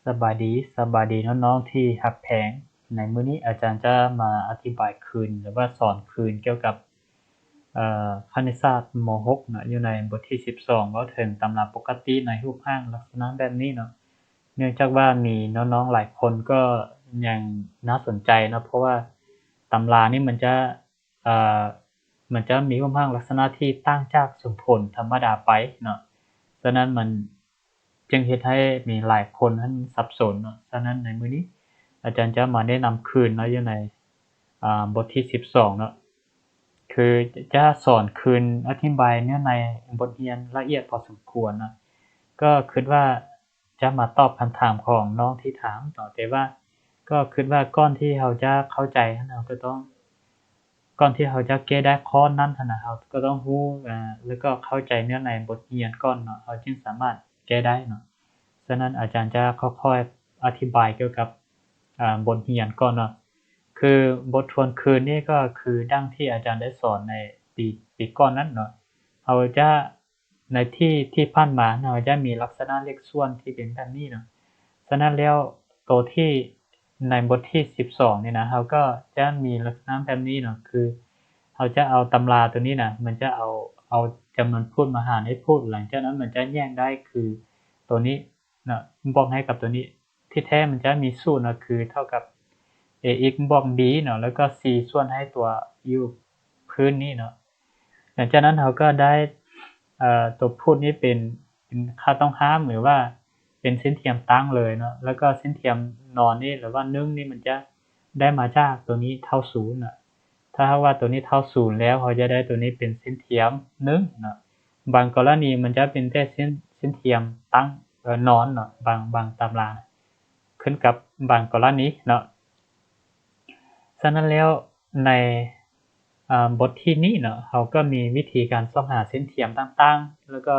สบายดีน้องๆที่ฮักแพงในมื้อนี้อาจารย์จะมาอธิบายคืนหรือว่าสอนคืนเกี่ยวกับคณิตศาสตร์ม .6 เนาะอยู่ในบทที่12เว้าถึงตำราปกติในรูปร่างลักษณะแบบนี้เนาะเนื่องจากว่ามีน้องๆหลายคนก็ยังน่าสนใจเนาะเพราะว่าตำรานี่เอ่อมันจะมีรูปร่างลักษณะที่ต่างจากสมผลธรรมดาไปเนาะ ฉะนั้นมันจึงเฮ็ดให้มีหลายคนนั้นสับสนเนาะฉะนั้นในมื้อนี้อาจารย์จะมาแนะนำคืนเนาะอยู่ในบทที่12เนาะคือจะสอนคืนอธิบายเนื้อในบทเรียนละเอียดพอสมควรนะก็คิดว่าจะมาตอบคำถามของน้องที่ถามเนาะแต่ว่าก็คิดว่าก่อนที่เราจะเข้าใจเราก็ต้องก่อนที่เราจะแก้ได้ข้อนั้นหั้นน่ะเราก็ต้องรู้แล้วก็เข้าใจเนื้อในบทเรียนก่อนเนาะเราจึงสามารถแก้ได้เนาะฉะนั้นอาจารย์จะค่อยๆอธิบายเกี่ยวกับบทเรียนก่อนเนาะคือบททวนคืนนี่ก็คือดั้งที่อาจารย์ได้สอนในปีก่อนนั้นเนาะเราจะในที่ผ่านมาเราจะมีลักษณะเลขส่วนที่เป็นแบบนี้เนาะฉะนั้นแล้วตัวที่ในบทที่12นี่นะเราก็จะมีลักษณะแบบนี้เนาะคือเราจะเอาตำราตัวนี้นะมันจะเอาจำนวนพูดมาหารให้พูดหลังจากนั้นมันจะแยกได้คือตัวนี้นะบอกให้กับตัวนี้ที่แท้มันจะมีสูตรนะคือเท่ากับ ax บวก b เนาะแล้วก็ c ส่วนให้ตัวอยู่พื้นนี้เนาะหลังจากนั้นเราก็ได้ตัวพูดนี้เป็นค่าต้องห้ามหรือว่าเป็นเส้นเทียมตั้งเลยเนาะแล้วก็เส้นเทียมนอนนี่หรือว่านึ่งนี่มันจะได้มาจากตัวนี้เท่าศูนย์นะถ้าว่าตัวนี้เท่าศูนย์แล้วเขาจะได้ตัวนี้เป็นเส้นเทียมนึ่งเนาะบางกรณีมันจะเป็นแต่เส้นเทียมตั้งนอนเนาะบางตำราขึ้นกับบางกรณีเนาะฉะนั้นแล้วในบทที่นี้เนาะเขาก็มีวิธีการซ่อมหาเส้นเทียมต่างๆแล้วก็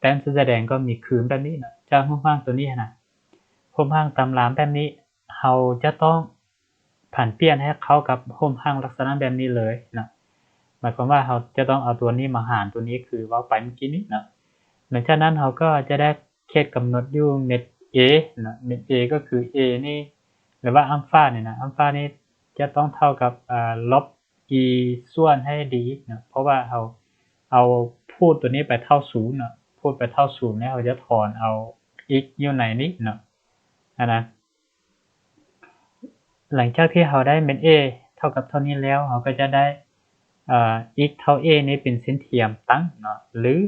แต้มแสดงก็มีคืนแบบนี้เนาะจากรูปร่างตัวนี้นะรูปร่างตำรามแบบนี้เราจะต้องผันเปลี่ยนให้เข้ากับรูปร่างลักษณะแบบนี้เลยนะหมายความว่าเราจะต้องเอาตัวนี้มาหารตัวนี้คือว่าไปเมื่อกี้นี้นะหลังจากนั้นเราก็จะได้เคสกำหนดอยู่เม็ด A นะเม็ด A ก็คือ A นี่หรือว่าอัลฟาเนี่ยนะอัลฟานี่จะต้องเท่ากับลบ e ส่วนให้ d นะเพราะว่าเอาพูดตัวนี้ไปเท่าศูนย์นะพูดไปเท่าศูนย์แล้วเราจะถอนเอา x อยู่ในนี้เนาะนะหลังจากที่เราได้เม็ด A เท่ากับเท่านี้แล้วเราก็จะได้x เท่า A นี้เป็นเส้นเทียมตั้งเนาะหรือ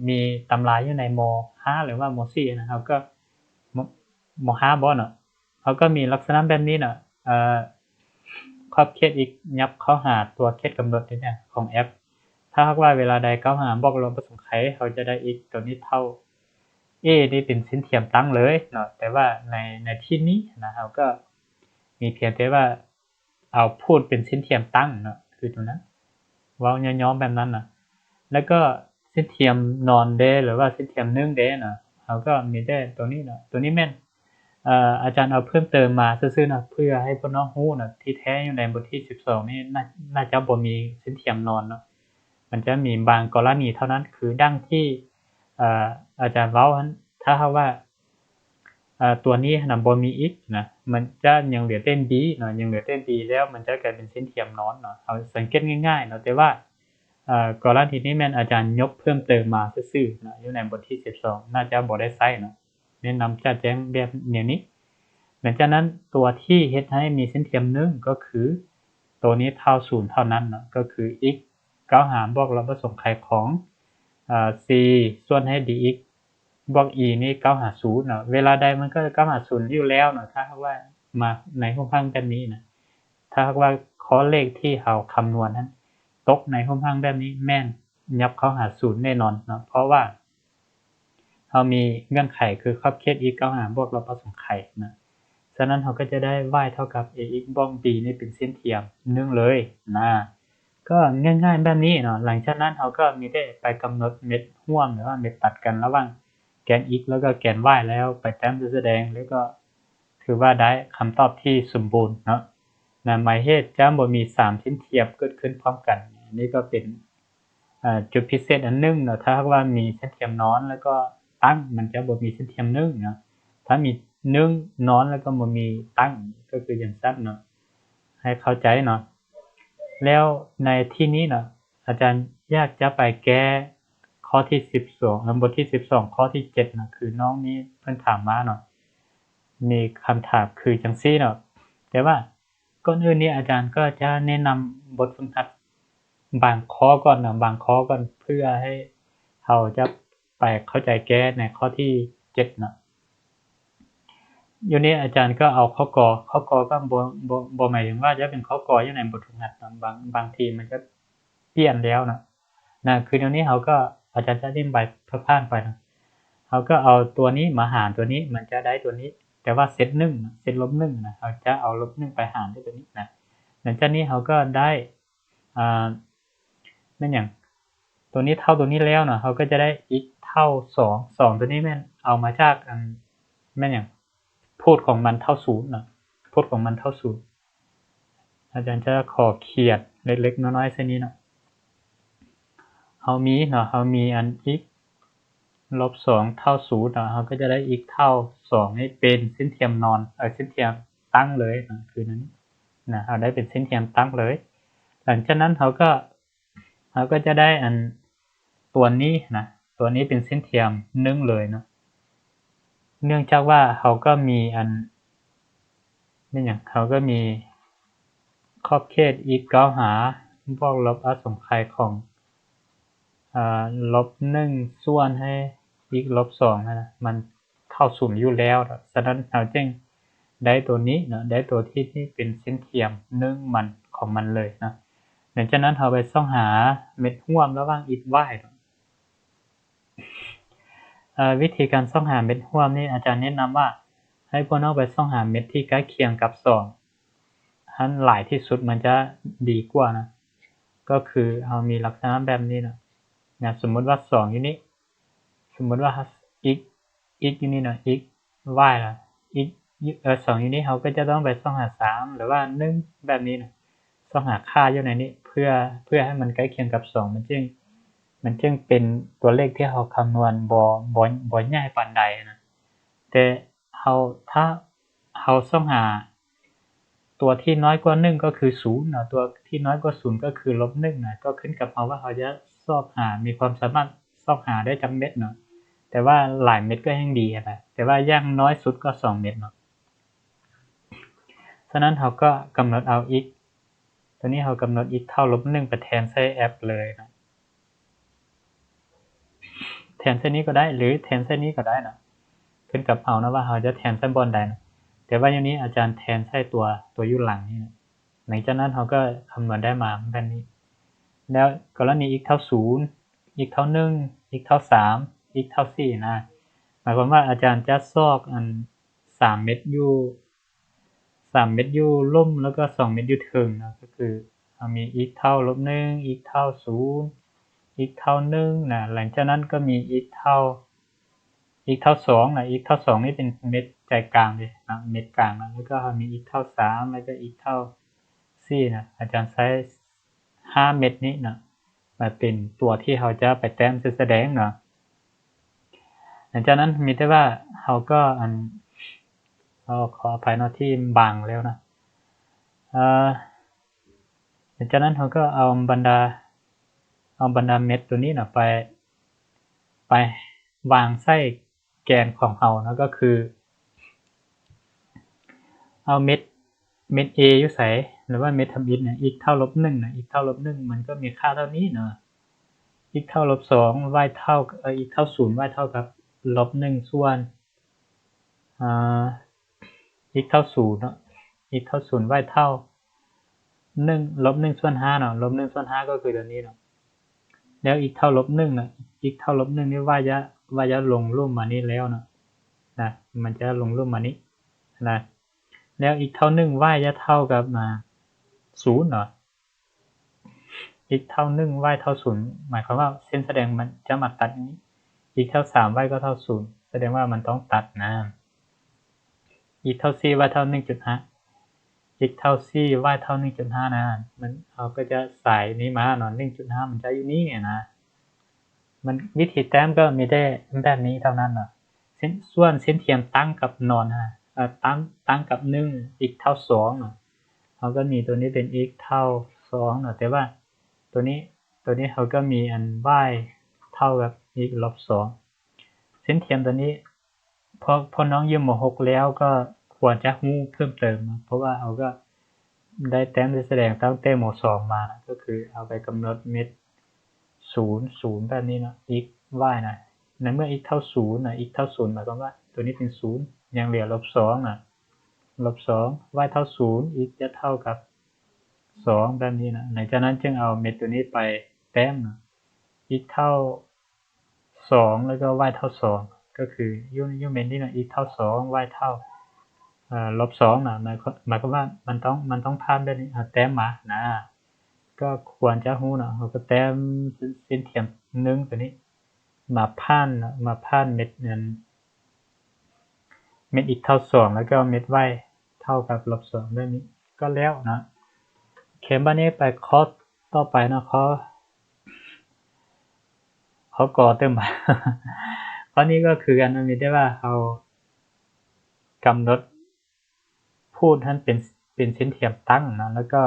มีตำราอยู่ในม5หรือว่าม4นะครับก็ม5บ่เนาะเขาก็มีลักษณะแบบนี้เนาะขอบเขตอีกยับเข้าหาตัวเขตกำหนดเนี่ยของแอปถ้าหากว่าเวลาใดเข้าหาบอกลบผสมไขเขาจะได้อีกตัวนี้เท่า A นี่เป็นเส้นเทียมตั้งเลยเนาะแต่ว่าในที่นี้นะครับก็มีเพียงแต่ว่าเอาพูดเป็นเส้นเทียมตั้งเนาะคือตรงนั้นเว้าย่อๆแบบนั้นนะแล้วก็เส้นเทียมนอนเดหรือว่าเส้นเทียมนึ่งเดนะเขาก็มีได้ตัวนี้นะตัวนี้แม่นอาจารย์เอาเพิ่มเติมมาซื่อๆนะเพื่อให้พวกน้องรู้นะที่แท้อยู่ในบทที่12นี่น่าจะบ่มีเส้นเทียมนอนเนาะมันจะมีบางกรณีเท่านั้นคือดั้งที่อาจารย์เว้าถ้าว่าตัวนี้นะบ่มีอีกนะมันจะยังเหลือเต้น B เนาะยังเหลือเต้น B แล้วมันจะกลายเป็นเส้นเทียมนอนเนาะเอาสังเกตง่ายๆเนาะแต่ว่ากรณีนี้แม่นอาจารย์ยกเพิ่มเติมมาซื่อๆนะอยู่ในบทที่12น่าจะบ่ได้ใช้เนาะแนะนำจะแจ้งแบบแนวนี้หลังจากนั้นตัวที่เฮ็ดให้มีเส้นเทียมนึงก็คือตัวนี้เท่า0เท่านั้นเนาะก็คือ x เก้าหารบวกลบผสมไขของc ส่วนให้ dx บวก e นี่เก้าหา0เนาะเวลาใดมันก็เก้าหา0อยู่แล้วเนาะถ้าว่ามาในรูปร่างแบบนี้นะถ้าว่าข้อเลขที่เราคำนวณนั้นตกในรูปร่างแบบนี้แม่นยับเข้าหา0แน่นอนเนาะเพราะว่าเรามีเงื่อนไขคือขอบเขต x เก้าหารบวกลบผสมไขนะฉะนั้นเราก็จะได้ y เท่ากับ ax บวก b นี่เป็นเส้นเทียมนึ่งเลยนะก็ง่ายๆแบบนี้เนาะหลังจากนั้นเราก็มีได้ไปกำหนดเม็ดร่วมหรือว่าเม็ดตัดกันระหว่างแกน x แล้วก็แกน y แล้วไปแต้มแสดงแล้วก็ถือว่าได้คำตอบที่สมบูรณ์เนาะนะหมายเหตุจะบ่มี3เส้นเทียมเกิดขึ้นพร้อมกันนี่ก็เป็นจุดพิเศษอันนึงเนาะถ้าหากว่ามีเส้นเทียมนอนแล้วก็ ตั้งมันจะบ่มีเส้นเทียมนึ่งเนาะถ้ามีนึ่งนอนแล้วก็บ่มีตั้งก็คืออย่างสั้นเนาะให้เข้าใจเนาะแล้วในที่นี้เนาะอาจารย์อยากจะไปแก้ข้อที่12บทที่12ข้อที่7นะคือน้องนี้เพิ่นถามมาเนาะมีคำถามคือจังซี่เนาะแต่ว่าก่อนอื่นนี่อาจารย์ก็จะแนะนำบทฝึกหัดบางข้อก่อนนะบางข้อก่อนเพื่อให้เราจะไปเข้าใจแก้ในข้อที่7เนาะอยู่นี้อาจารย์ก็เอาข้อกอก็บ่หมายถึงว่าจะเป็นข้อกออยู่ในบทฝึกหัดบางทีมันก็เปลี่ยนแล้วนะคือเดี๋ยวนี้เราก็อาจารย์จะอธิบายผ่านๆไปนะเราก็เอาตัวนี้มาหารตัวนี้มันจะได้ตัวนี้แต่ว่าเซต1เซตลบ1นะเราจะเอาลบ1ไปหารด้วยตัวนี้นะหลังจากนี้เราก็ได้แม่นหยังตัวนี้เท่าตัวนี้แล้วเนาะเราก็จะได้ x เท่า2ตัวนี้แม่นเอามาจากแม่นหยังโพจน์ของมันเท่า0เนาะโพจน์ของมันเท่า0อาจารย์จะขอเขียนเล็กๆน้อยๆเส้นนี้เนาะเรามีอัน x ลบ2เท่า0เนาะเราก็จะได้ x เท่า2นี่เป็นเส้นเทียมนอนเส้นเทียมตั้งเลยนะคือนั้นนะเราได้เป็นเส้นเทียมตั้งเลยหลังจากนั้นเราก็จะได้อันตัวนี้นะตัวนี้เป็นเส้นเทียม1เลยเนาะเนื่องจากว่าเราก็มีอันนี่หยังเขาก็มีขอบเขต x เก้าหาบวกลบอสงไขยของลบ1ส่วนให้ x ลบ2นะมันเท่า0อยู่แล้วฉะนั้นเราจึงได้ตัวนี้เนาะได้ตัวที่เป็นเส้นเทียม1มันของมันเลยนะหลังจากนั้นเราไปส่องหาเม็ดร่วมระหว่าง x y วิธีการส่องหาเม็ดร่วมนี่อาจารย์แนะนำว่าให้พวกเราไปส่องหาเม็ดที่ใกล้เคียงกับ2อันหลายที่สุดมันจะดีกว่านะก็คือเรามีลักษณะแบบนี้นะสมมุติว่า2อยู่นี้สมมุติว่า x อยู่นี่เนาะ x y ล่ะ x 2อยู่นี้เราก็จะต้องไปส่องหา3หรือว่า1แบบนี้นะส่องหาค่าอยู่ในนี้เพื่อให้มันใกล้เคียงกับ2มันจึงเป็นตัวเลขที่เราคำนวณบ่ใหญ่ปานใดนะแต่ถ้าเราส่องหาตัวที่น้อยกว่า1ก็คือ0เนาะตัวที่น้อยกว่า0ก็คือลบ1นะก็ขึ้นกับเราว่าเราจะซอกหามีความสามารถซอกหาได้จักเม็ดเนาะแต่ว่าหลายเม็ดก็ยังดีนะแต่ว่าอย่างน้อยสุดก็2เม็ดเนาะฉะนั้นเราก็กำหนดเอา x ตัวนี้เรากำหนด x เท่าลบ1ไปแทนใส่แอปเลยนะแทนเส้นนี้ก็ได้หรือแทนเส้นนี้ก็ได้นะขึ้นกับเรานะว่าเราจะแทนเส้นบนใดนะแต่ว่าอย่างนี้อาจารย์แทนใส่ตัวอยู่หลังนี่นะหลังจากนั้นเราก็คำนวณได้มาแบบนี้แล้วกรณี x เท่า0 x เท่า1 x เท่า3 x เท่า4นะหมายความว่าอาจารย์จะซอกอัน3เม็ดอยู่ล่มแล้วก็2เม็ดอยู่เทิงนะก็คือมี x เท่าลบ1 x เท่า0 x เท่า1นะหลังจากนั้นก็มี x เท่า2นะ x เท่า2นี่เป็นเม็ดใจกลางเลยนะเม็ดกลางนะแล้วก็มี x เท่า3แล้วก็ x เท่า4นะอาจารย์ใช้5เม็ดนี้นะมาเป็นตัวที่เราจะไปแต้มแสดงเนาะหลังจากนั้นมีแต่ว่าเราก็ขออภัยเนาะที่บางแล้วนะหลังจากนั้นเราก็เอาบรรดาเม็ดตัวนี้นะไปวางใส่แกนของเรานะก็คือเอาเม็ด A อยู่ไสหรือว่าเม็ดทำอิฐเนี่ย x เท่าลบ1นะ x เท่าลบ1มันก็มีค่าเท่านี้เนาะ x เท่าลบ2 y เท่าx เท่า0 y เท่ากับลบ1ส่วนx เท่า0เนาะ x เท่า0 y เท่า1ลบ1ส่วน5เนาะลบ1ส่วน5ก็คือตัวนี้เนาะแล้ว x เท่าลบ1นะ x เท่าลบ1นี่ y จะลงรูปมานี่แล้วเนาะนะมันจะลงรูปมานี้นะแล้ว x เท่า1 y จะเท่ากับ0เนาะ x เท่า1 y เท่า0หมายความว่าเส้นแสดงมันจะมาตัดอย่างนี้ x เท่า3 y ก็เท่า0แสดงว่ามันต้องตัดนะ x เท่า4 y เท่า 1.5 x เท่า4 y เท่า 1.5 นะมันเราก็จะใส่นี้มาเนาะ 1.5 มันจะอยู่นี่นะ มันวิธีแต้มก็มีได้แบบนี้เท่านั้นเนาะส่วนเส้นเทียมตั้งกับนอนฮะตั้งกับ1 x เท่า2เนาะเขาก็มีตัวนี้เป็น x เท่า2เนาะแต่ว่าตัวนี้เขาก็มีอัน y เท่ากับ x ลบ2เส้นเทียมตัวนี้พอน้องอยู่ม.6 แล้วก็ควรจะรู้เพิ่มเติมนะเพราะว่าเขาก็ได้แต้มแสดงตั้งแต่ม.2 มานะก็คือเอาไปกำหนดเม็ด0แบบนี้เนาะ x y นะในเมื่อ x เท่า0นะ x เท่า0หมายความว่าตัวนี้เป็น0ยังเหลือ-2นะ-2 y เท่า0 x จะเท่ากับ2แบบนี้นะหลังจากนั้นจึงเอาเม็ดตัวนี้ไปแต้มนะ x เท่า2แล้วก็ y เท่า2ก็คืออยู่เม็ดนี้นะ x เท่า2 y เท่า-2นะหมายความว่ามันต้องผ่านแบบนี้แต้มมานะก็ควรจะรู้นะเขาก็แต้มเส้นเทียม1ตัวนี้มาผ่านเม็ดนั้นเม็ด x เท่า2แล้วก็เม็ด y เท่ากับ-2แบบนี้ก็แล้วนะโอเคบัดนี้ไปข้อต่อไปนะข้อก่อเติมมาข้อนี้ก็คืออันนั้นมีได้ว่าเรากำหนดพูดให้เป็นเส้นเทียมตั้งนะแล้วก็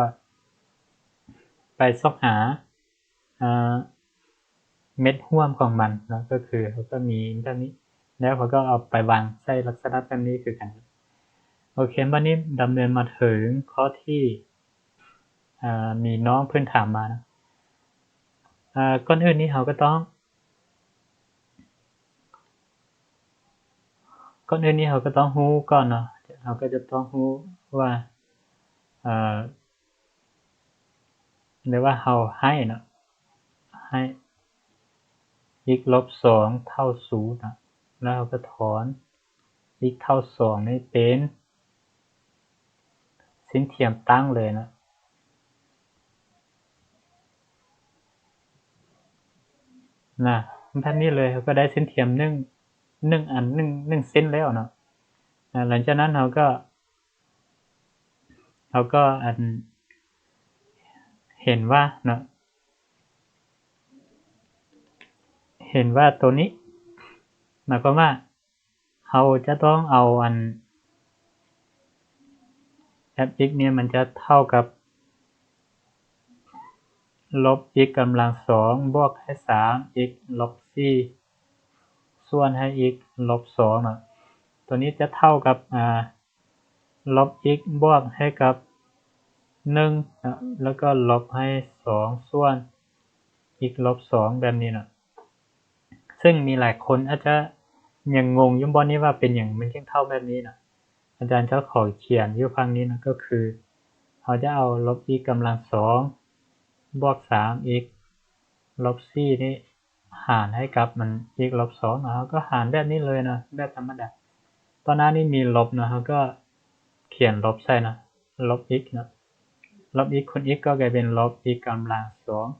ไปซอกหาเม็ดร่วมของมันนะก็คือเขาก็มีแบบนี้แล้วเขาก็เอาไปวางใส่ลักษณะแบบนี้คือกันโอเคบัดนี้ดำเนินมาถึงข้อที่มีน้องเพิ่นถามมานะก่อนอื่นนี้เราก็ต้องรู้ก่อนเนาะเราก็จะต้องรู้ว่าหรือว่าเราให้เนาะให้ x ลบ2เท่า0นะแล้วเราก็ถอน x เท่า2นี่เป็นเส้นเทียมตั้งเลยนะแบบนี้เลยเราก็ได้เส้นเทียม1อัน1เส้นแล้วเนาะหลังจากนั้นเราก็เห็นว่าเนาะเห็นว่าตัวนี้หมายความว่าเราจะต้องเอาfx เนี่ยมันจะเท่ากับลบ x กำลัง2บวกให้3 x ลบ4ส่วนให้ x ลบ2เนาะตัวนี้จะเท่ากับลบ x บวกให้กับ1นะแล้วก็ลบให้2ส่วน x ลบ2แบบนี้นะซึ่งมีหลายคนอาจจะยังงงอยู่บ่นี้ว่าเป็นหยังมันจึงเท่าแบบนี้นะอาจารย์จะขอเขียนอยู่ฝั่งนี้นะก็คือเราจะเอาลบ x กำลัง2บวก 3x ลบ4นี่หารให้กับมัน x ลบ2นะเราก็หารแบบนี้เลยนะแบบธรรมดาตอนหน้านี้มีลบนะเราก็เขียนลบใส่นะลบ x นะลบ x คูณ x ก็กลายเป็นลบ x กำลัง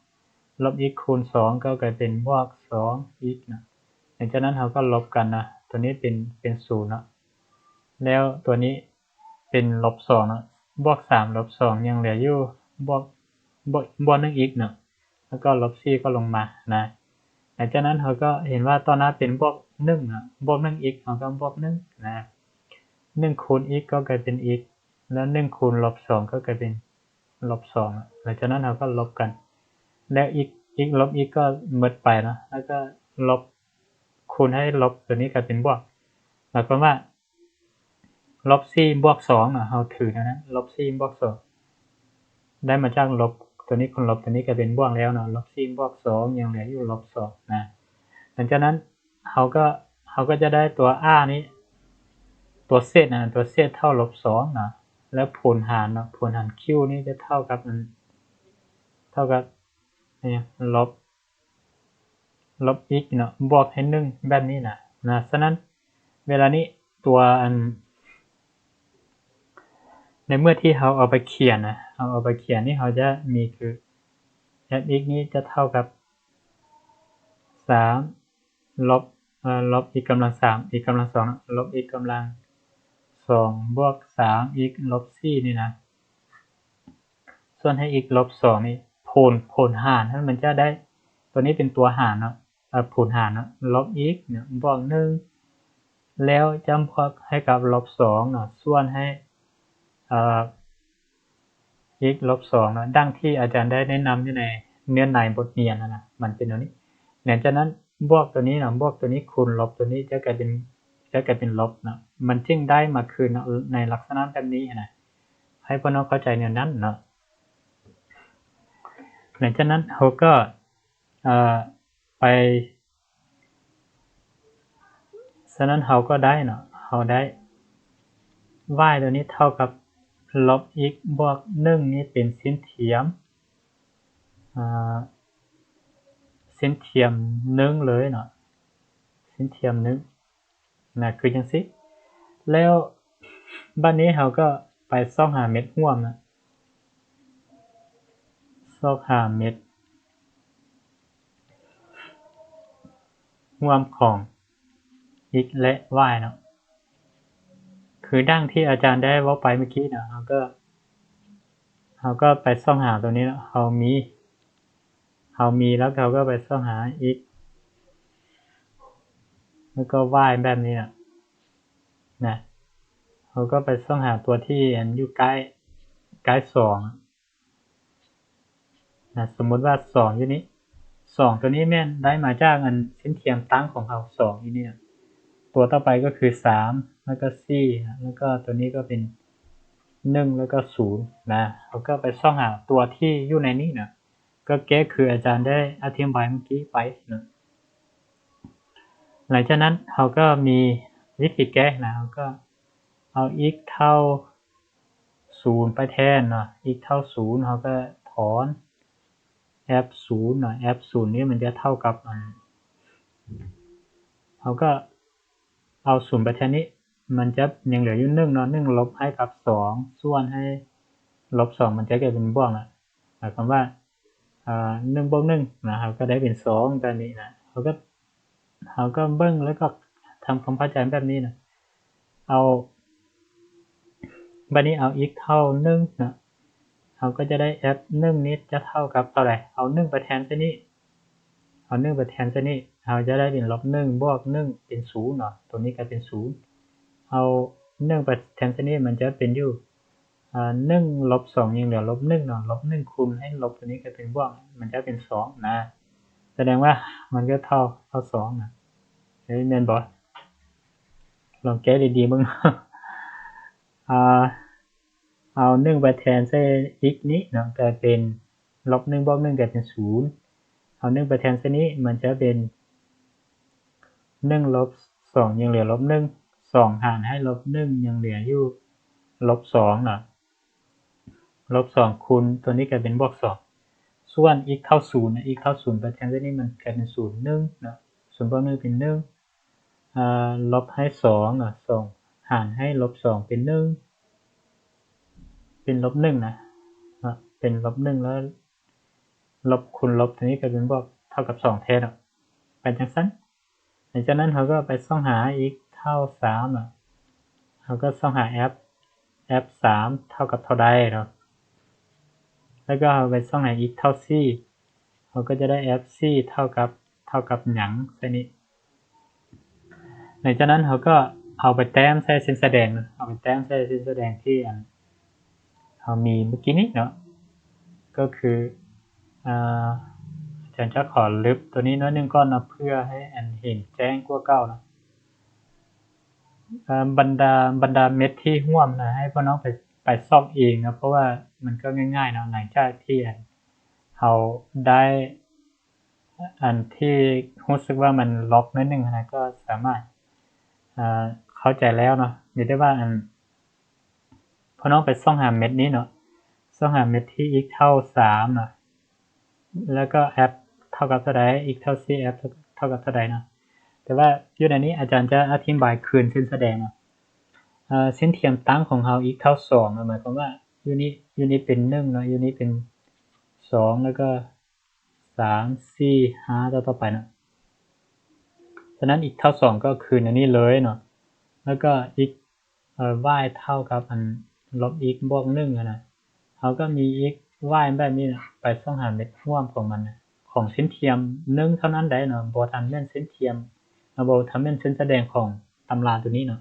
2ลบ x คูณ2ก็กลายเป็นบวก 2x นะหลังจากนั้นเราก็ลบกันนะตัวนี้เป็น0นะแล้วตัวนี้เป็นลบ2นะบวก3ลบ2ยังเหลืออยู่บวก1 x นะแล้วก็ลบ4ก็ลงมานะหลังจากนั้นเราก็เห็นว่าตอนนั้นเป็นบวก1นะบวก1 x เราก็บวก1นะ1คูณ x ก็กลายเป็น x แล้ว1คูณลบ2ก็กลายเป็นลบ2หลังจากนั้นเราก็ลบกันแล้ว x ลบ x ก็หมดไปนะแล้วก็ลบคูณให้ลบตัวนี้กลายเป็นบวกหมายความว่าลบ4บวก2นะเราถือนะลบ4บวก2ได้มาจากลบตัวนี้คูณลบตัวนี้กลายเป็นบวกแล้วเนาะลบ4บวก2ยังเหลืออยู่ลบ2นะหลังจากนั้นเราก็จะได้ตัว r นี้ตัวเศษตัวเศษเท่าลบ2นะแล้วผลหารเนาะผลหาร q นี่จะเท่ากับนี่ลบ x เนาะบวกให้1แบบนี้นะฉะนั้นเวลานี้ตัวในเมื่อที่เราเอาไปเขียนนะเอาไปเขียนนี่เราจะมีคือ fx นี้จะเท่ากับ3ลบ x กำลัง3 x กำลัง2ลบ x กำลัง2บวก 3x ลบ4นี่นะส่วนให้ x ลบ2นี่ผลหารมันจะได้ตัวนี้เป็นตัวหารเนาะ คูณหารนะลบ x เนี่ยบวก1แล้วจำพวกให้กับลบ2เนาะส่วนให้x ลบ2เนาะดังที่อาจารย์ได้แนะนำอยู่ในเนื้อในบทเรียนนะมันเป็นอย่างนี้หลังจากนั้นบวกตัวนี้เนาะบวกตัวนี้คูณลบตัวนี้จะกลายเป็นลบเนาะมันจึงได้มาคืนในลักษณะแบบนี้นะให้พวกน้องเข้าใจแนวนั้นเนาะหลังจากนั้นเราก็ไปฉะนั้นเราก็ได้เนาะเราได้ y ตัวนี้เท่ากับลบ x บวก1นี้เป็นเส้นเทียม1เลยเนาะเส้นเทียม1นะคือจังซี่แล้วบัดนี้เราก็ไปซอกหาเม็ดร่วมนะซอกหาเม็ดร่วมของ x และ y เนาะคือดั้งที่อาจารย์ได้เว้าไปเมื่อกี้เนาะเราก็ไปซอกหาตัวนี้เนาะเรามีแล้วเราก็ไปซอกหา x แล้วก็ y แบบนี้นะเราก็ไปซอกหาตัวที่อยู่ใกล้2นะสมมุติว่า2อยู่นี้2ตัวนี้แม่นได้มาจากเส้นเทียมตั้งของเรา2อยู่นี่ตัวต่อไปก็คือ3แล้วก็4แล้วก็ตัวนี้ก็เป็น1แล้วก็0นะเราก็ไปซอกหาตัวที่อยู่ในนี้นะก็แก้คืออาจารย์ได้อธิบายเมื่อกี้ไปนะหลังจากนั้นเราก็มีวิธีแก้นะเราก็เอา x เท่า0ไปแทนเนาะ x เท่า0เราก็ถอน f 0เนาะ f 0นี่มันจะเท่ากับเราก็เอา0ไปแทนนี้มันจะยังเหลืออยู่1เนาะ1ลบให้กับ2ส่วนให้ลบ2มันจะกลายเป็นบวกนะหมายความว่า1บวก1นะครับก็ได้เป็น2แบบนี้นะเราก็เบิ่งแล้วก็ทำความเข้าใจแบบนี้นะเอาบัดนี้เอา x เท่า1นะเราก็จะได้ f 1นี้จะเท่ากับเท่าไหร่เอา1ไปแทนซะนี่เอา1ไปแทนซะนี่เราจะได้เป็นลบ1บวก1เป็น0เนาะตัวนี้ก็เป็น0เอา1ไปแทนซะนี่มันจะเป็นอยู่1ลบ2ยังเหลือลบ1เนาะลบ1คูณให้ลบตัวนี้ก็เป็นบวกมันจะเป็น2นะแสดงว่ามันก็เท่า2นะเฮ้ยแม่นบ่ลองแก้ดีๆมึงเอา1ไปแทนใส่ x นี้เนาะก็เป็นลบ1บวก1ก็เป็น0เอา1ไปแทนใส่นี้มันจะเป็น1ลบ2ยังเหลือลบ1 2หารให้ลบ1ยังเหลืออยู่ลบ2เนาะลบ2คูณตัวนี้ก็เป็นบวก2ส่วน x เท่า0นะ x เท่า0ไปแทนใส่นี้มันกลายเป็น0 1เนาะ0บวก1เป็น1ลบให้2เนาะ2หารให้ลบ2เป็น1เป็นลบ1นะเป็นลบ1แล้วลบคูณลบตัวนี้ก็เป็นบวกเท่ากับ2แทนเป็นจังซั่นหลังจากนั้นเราก็ไปซ่องหา x เท่า3เราก็ซ่องหา f 3เท่ากับเท่าใดเนาะแล้วก็เอาไปซ่องหา x เท่า4เราก็จะได้ f 4เท่ากับหยังซะนี้หลังจากนั้นเราก็เอาไปแต้มใส่เส้นแสดงเอาไปแต้มใส่เส้นแสดงที่เรามีเมื่อกี้นี้เนาะก็คืออาจารย์จะขอลบตัวนี้น้อยนึงก่อนนะเพื่อให้เห็นแจ้งกว่าเก่านะบรรดาเม็ดที่ร่วมนะให้พ่อน้องไปซ่อมเองนะเพราะว่ามันก็ง่ายๆเนาะหลังจากที่เราได้ที่รู้สึกว่ามันล็อกนิดนึงนะก็สามารถเข้าใจแล้วเนาะเรียกได้ว่าพ่อน้องไปซ่อมหาเม็ดนี้เนาะซ่อมหาเม็ดที่ x เท่า3เนาะแล้วก็ f เท่ากับเท่าใด x เท่า4 f เท่ากับเท่าใดเนาะแต่ว่าอยู่ในนี้อาจารย์จะอธิบายคืนเส้นแสดงเนาะเส้นเทียมตั้งของเรา x เท่า2หมายความว่าอยู่นี้เป็น1เนาะอยู่นี้เป็น2แล้วก็3 4 5ต่อไปเนาะฉะนั้น x เท่า2ก็คืนอันนี้เลยเนาะแล้วก็ x y เท่ากับลบ x บวก1นะเราก็มี x y แบบนี้นะไปซ่องหาเม็ดร่วมของมันนะข ของเส้นเทียม1เท่านั้นได้เนาะบ่ทันแม่นเส้นเทียมบ่ทันแม่นเส้นแสดงของตำราตัวนี้เนาะ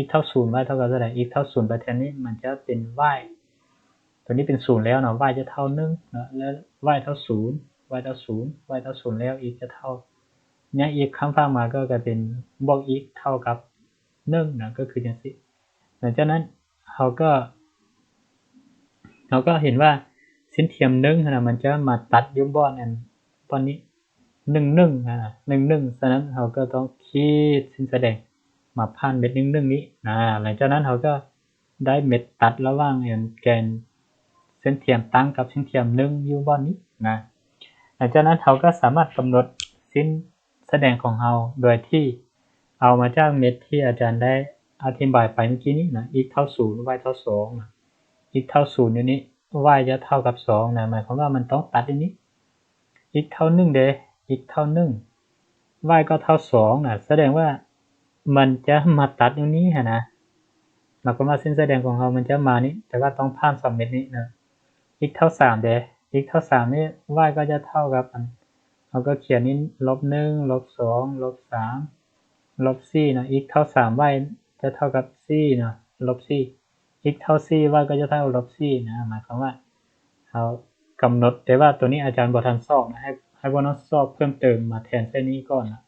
x เท่า0 y เท่ากับเท่าใด x เท่า0ไปแทนนี้มันจะเป็น y ตัวนี้เป็น0แล้วเนาะ y จะเท่า1เนาะแล้ว y เท่า0 y เท่า0 y เท่า0แล้ว x จะเท่าเนี่ย x ข้างๆมาก็จะเป็นบวก x เท่ากับ1นะก็คือจังซี่หลังจากนั้นเราก็เห็นว่าเส้นเทียม1น่ะมันจะมาตัดอยู่บ่อนนี้1111ฉะนั้นเราก็ต้องขีดเส้นแสดงมาผ่านเม็ด11นี้หลังจากนั้นเราก็ได้เม็ดตัดระหว่างแกนเส้นเทียมตั้งกับเส้นเทียม1อยู่บ่อนนี้นะหลังจากนั้นเราก็สามารถกำหนดเส้นแสดงของเราโดยที่เอามาจากเม็ดที่อาจารย์ได้อธิบายไปเมื่อกี้นี้นะ x เท่า0 y เท่า2นะ x เท่า0อยู่นี้ y จะเท่ากับ2นะหมายความว่ามันต้องตัดอันนี้ x เท่า1เด้ x เท่า1 y ก็เท่า2นะแสดงว่ามันจะมาตัดตรงนี้นะหมายความว่าเส้นแสดงของเรามันจะมานี้แต่ว่าต้องผ่าน2เม็ดนี้นะ x เท่า3เด้ x เท่า3นี่ y ก็จะเท่ากับเราก็เขียนนี้ -1 -2 -3 -4 นะ x เท่า3 y จะเท่ากับ4นะ-4 x เท่า4 y ก็จะเท่า-4นะหมายความว่าเรากำหนดแต่ว่าตัวนี้อาจารย์บ่ทันสอบนะให้บ่น้องสอบเพิ่มเติมมาแทนเส้นนี้ก่อนนะ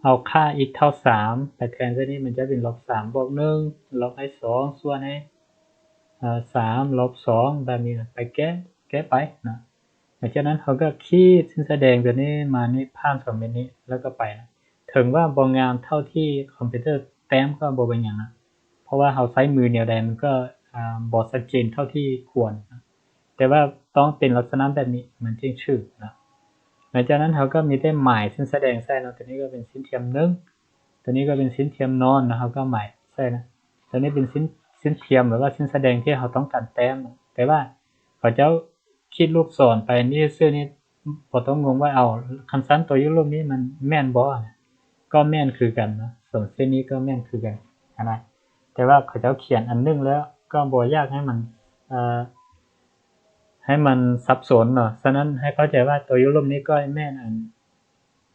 เอาค่า x เท่า3ไปแทนเส้นนี้มันจะเป็น-3บวก1ลบให้2ส่วนให้3ลบ2แบบนี้นะไปแก้ไปนะหลังจากนั้นเขาก็ขีดเส้นแสดงตัวนี้มานี่ผ่าน2เม็ดนี้แล้วก็ไปนะถึงว่าบ่งามเท่าที่คอมพิวเตอร์แต้มก็บ่เป็นหยังนะเพราะว่าเราใช้มือแนวใดมันก็บ่ชัดเจนเท่าที่ควรนะแต่ว่าต้องเป็นลักษณะแบบนี้มันจึงชื่อนะหลังจากนั้นเราก็มีแต่หมายเส้นแสดงใส่เนาะตัวนี้ก็เป็นเส้นเทียม1ตัวนี้ก็เป็นเส้นเทียมนอนนะครับก็หมายใส่นะตัวนี้เป็นเส้นเทียมหรือว่าเส้นแสดงที่เราต้องการแต้มแต่ว่าเขาเจ้าคิดลูกศรไปนี่ซื่อนี่บ่ต้องงงว่าคันซั่นตัวอยู่รูปนี้มันแม่นบ่ก็แม่นคือกันนะส่วนเส้นนี้ก็แม่นคือกันนะแต่ว่าเขาเจ้าเขียนอันนึงแล้วก็บ่อยากให้มันสับสนเนาะฉะนั้นให้เข้าใจว่าตัวอยู่รูปนี้ก็แม่น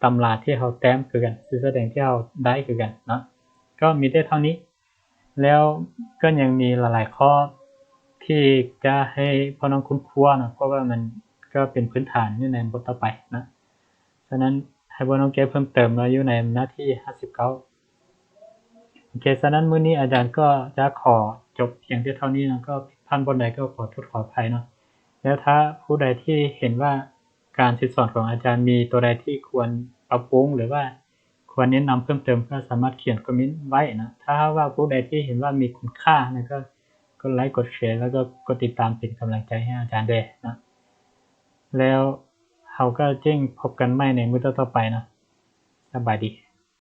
ตำราที่เราแต้มคือกันคือแสดงที่เราได้คือกันเนาะก็มีแต่เท่านี้แล้วก็ยังมีหลายๆข้อที่จะให้พ่อน้องคุ้นคว้านะเพราะว่ามันก็เป็นพื้นฐานอยู่ในบทต่อไปนะฉะนั้นให้พ่อน้องเก็บเพิ่มเติมมาอยู่ในหน้าที่59โอเคฉะนั้นมื้อนี้อาจารย์ก็จะขอจบเพียงเท่านี้นะก็ผิดพลาดบ่ใดก็ขอโทษขออภัยเนาะแล้วถ้าผู้ใดที่เห็นว่าการสอนของอาจารย์มีตัวใดที่ควรปรับปรุงหรือว่าควรแนะนำเพิ่มเติมก็สามารถเขียนคอมเมนต์ไว้นะถ้าว่าผู้ใดที่เห็นว่ามีคุณค่านะก็กดไลค์กดแชร์แล้วก็กดติดตามเป็นกำลังใจให้อาจารย์ด้วยนะแล้วเราก็จึงพบกันใหม่ในมื้อต่อๆไปนะสบายดี